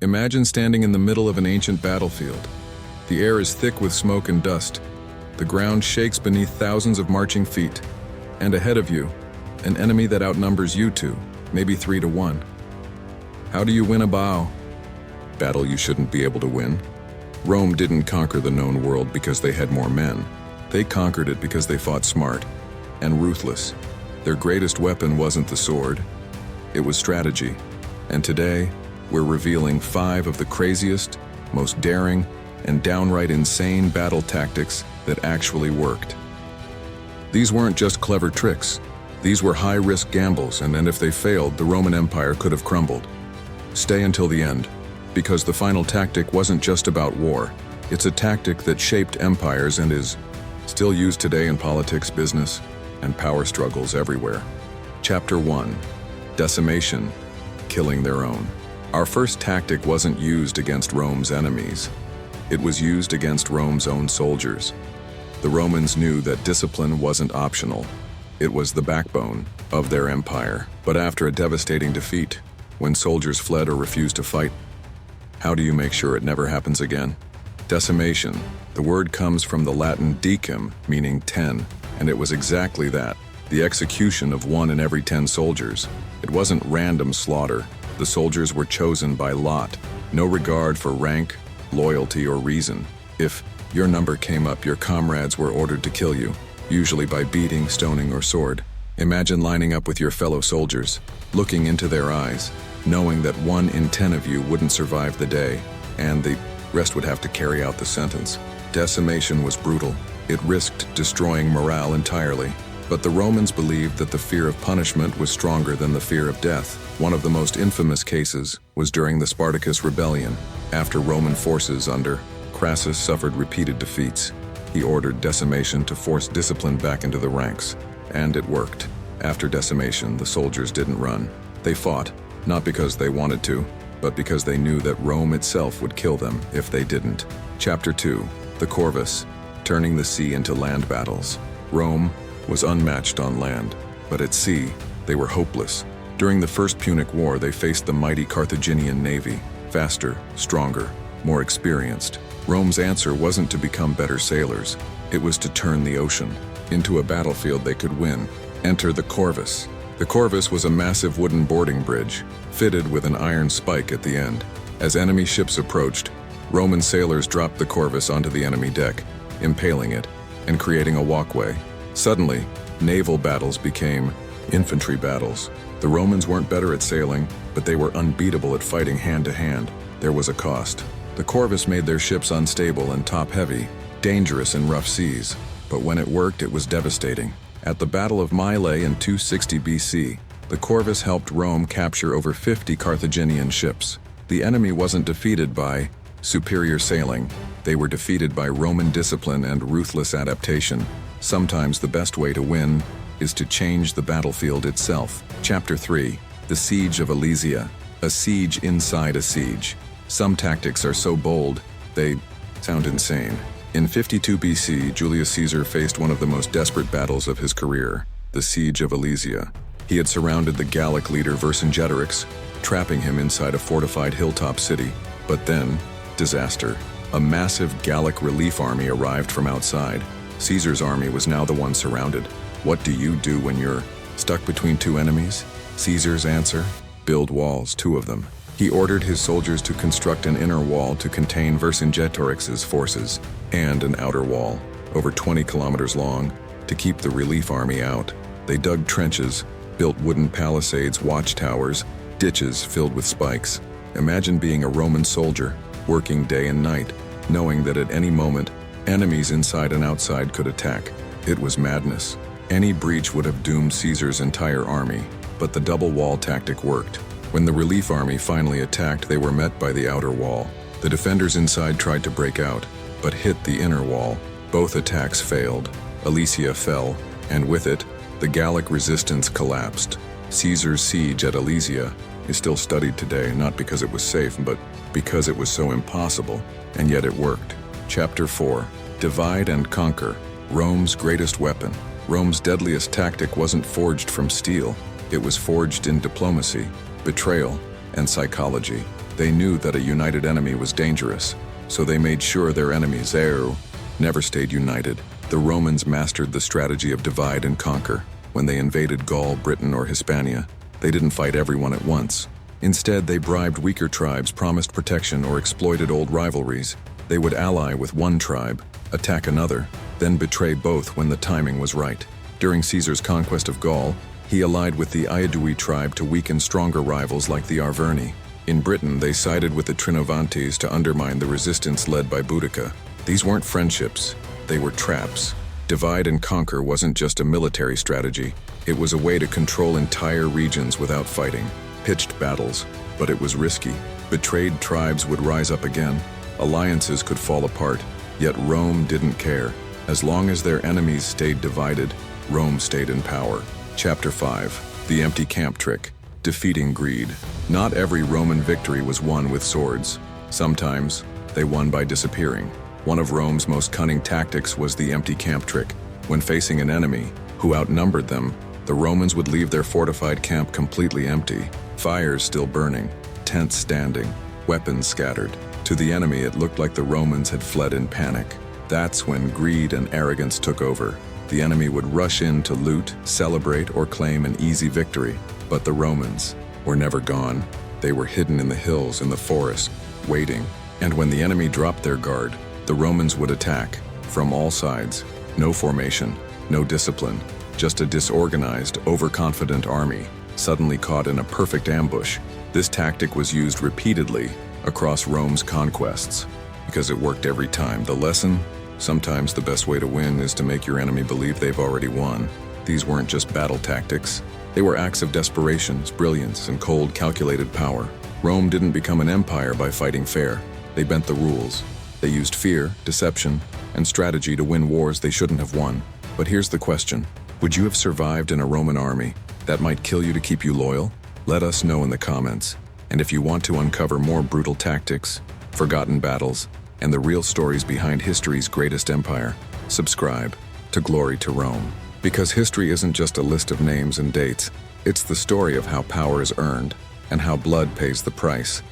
Imagine standing in the middle of an ancient battlefield. The air is thick with smoke and dust. The ground shakes beneath thousands of marching feet. And ahead of you, an enemy that outnumbers you two, maybe 3 to 1. How do you win a battle you shouldn't be able to win? Rome didn't conquer the known world because they had more men. They conquered it because they fought smart and ruthless. Their greatest weapon wasn't the sword, it was strategy. And today, we're revealing 5 of the craziest, most daring, and downright insane battle tactics that actually worked. These weren't just clever tricks. These were high-risk gambles, and if they failed, the Roman Empire could have crumbled. Stay until the end, because the final tactic wasn't just about war. It's a tactic that shaped empires and is still used today in politics, business, and power struggles everywhere. Chapter 1. Decimation, killing their own. Our first tactic wasn't used against Rome's enemies. It was used against Rome's own soldiers. The Romans knew that discipline wasn't optional. It was the backbone of their empire. But after a devastating defeat, when soldiers fled or refused to fight, how do you make sure it never happens again? Decimation. The word comes from the Latin decim, meaning 10, and it was exactly that, the execution of 1 in every 10 soldiers. It wasn't random slaughter. The soldiers were chosen by lot, no regard for rank, loyalty, or reason. If your number came up, your comrades were ordered to kill you, usually by beating, stoning, or sword. Imagine lining up with your fellow soldiers, looking into their eyes, knowing that 1 in 10 of you wouldn't survive the day, and the rest would have to carry out the sentence. Decimation was brutal. It risked destroying morale entirely. But the Romans believed that the fear of punishment was stronger than the fear of death. One of the most infamous cases was during the Spartacus rebellion. After Roman forces under Crassus suffered repeated defeats, he ordered decimation to force discipline back into the ranks. And it worked. After decimation, the soldiers didn't run. They fought, not because they wanted to, but because they knew that Rome itself would kill them if they didn't. Chapter 2. The Corvus, turning the sea into land battles. Rome was unmatched on land, but at sea, they were hopeless. During the First Punic War, they faced the mighty Carthaginian navy, faster, stronger, more experienced. Rome's answer wasn't to become better sailors, it was to turn the ocean into a battlefield they could win. Enter the Corvus. The Corvus was a massive wooden boarding bridge, fitted with an iron spike at the end. As enemy ships approached, Roman sailors dropped the Corvus onto the enemy deck, impaling it, and creating a walkway. Suddenly, naval battles became infantry battles. The Romans weren't better at sailing, but they were unbeatable at fighting hand-to-hand. There was a cost. The Corvus made their ships unstable and top-heavy, dangerous in rough seas. But when it worked, it was devastating. At the Battle of Mylae in 260 BC, the Corvus helped Rome capture over 50 Carthaginian ships. The enemy wasn't defeated by superior sailing. They were defeated by Roman discipline and ruthless adaptation. Sometimes the best way to win is to change the battlefield itself. Chapter 3. The Siege of Alesia. A siege inside a siege. Some tactics are so bold, they sound insane. In 52 BC, Julius Caesar faced one of the most desperate battles of his career, the Siege of Alesia. He had surrounded the Gallic leader Vercingetorix, trapping him inside a fortified hilltop city. But then, disaster. A massive Gallic relief army arrived from outside. Caesar's army was now the one surrounded. What do you do when you're stuck between 2 enemies? Caesar's answer? Build walls, 2 of them. He ordered his soldiers to construct an inner wall to contain Vercingetorix's forces, and an outer wall, over 20 kilometers long, to keep the relief army out. They dug trenches, built wooden palisades, watchtowers, ditches filled with spikes. Imagine being a Roman soldier, working day and night, knowing that at any moment, enemies inside and outside could attack. It was madness. Any breach would have doomed Caesar's entire army, but the double wall tactic worked. When the relief army finally attacked, they were met by the outer wall. The defenders inside tried to break out, but hit the inner wall. Both attacks failed. Alesia fell, and with it, the Gallic resistance collapsed. Caesar's siege at Alesia is still studied today, not because it was safe, but because it was so impossible, and yet it worked. Chapter 4. Divide and conquer. Rome's greatest weapon. Rome's deadliest tactic wasn't forged from steel. It was forged in diplomacy, betrayal, and psychology. They knew that a united enemy was dangerous, so they made sure their enemies, never stayed united. The Romans mastered the strategy of divide and conquer. When they invaded Gaul, Britain, or Hispania, they didn't fight everyone at once. Instead, they bribed weaker tribes, promised protection, or exploited old rivalries. They would ally with one tribe, attack another, then betray both when the timing was right. During Caesar's conquest of Gaul, he allied with the Aedui tribe to weaken stronger rivals like the Arverni. In Britain, they sided with the Trinovantes to undermine the resistance led by Boudica. These weren't friendships, they were traps. Divide and conquer wasn't just a military strategy, it was a way to control entire regions without fighting. Pitched battles, but it was risky. Betrayed tribes would rise up again, alliances could fall apart, yet Rome didn't care. As long as their enemies stayed divided, Rome stayed in power. Chapter 5. The Empty Camp Trick. Defeating Greed. Not every Roman victory was won with swords. Sometimes, they won by disappearing. One of Rome's most cunning tactics was the empty camp trick. When facing an enemy who outnumbered them, the Romans would leave their fortified camp completely empty, fires still burning, tents standing, weapons scattered. To the enemy, it looked like the Romans had fled in panic. That's when greed and arrogance took over. The enemy would rush in to loot, celebrate, or claim an easy victory. But the Romans were never gone. They were hidden in the hills, in the forest, waiting. And when the enemy dropped their guard, the Romans would attack, from all sides. No formation, no discipline, just a disorganized, overconfident army, suddenly caught in a perfect ambush. This tactic was used repeatedly across Rome's conquests, because it worked every time. The lesson? Sometimes the best way to win is to make your enemy believe they've already won. These weren't just battle tactics. They were acts of desperation, brilliance, and cold, calculated power. Rome didn't become an empire by fighting fair. They bent the rules. They used fear, deception, and strategy to win wars they shouldn't have won. But here's the question. Would you have survived in a Roman army that might kill you to keep you loyal? Let us know in the comments. And if you want to uncover more brutal tactics, forgotten battles, and the real stories behind history's greatest empire, subscribe to Glory to Rome. Because history isn't just a list of names and dates, it's the story of how power is earned and how blood pays the price.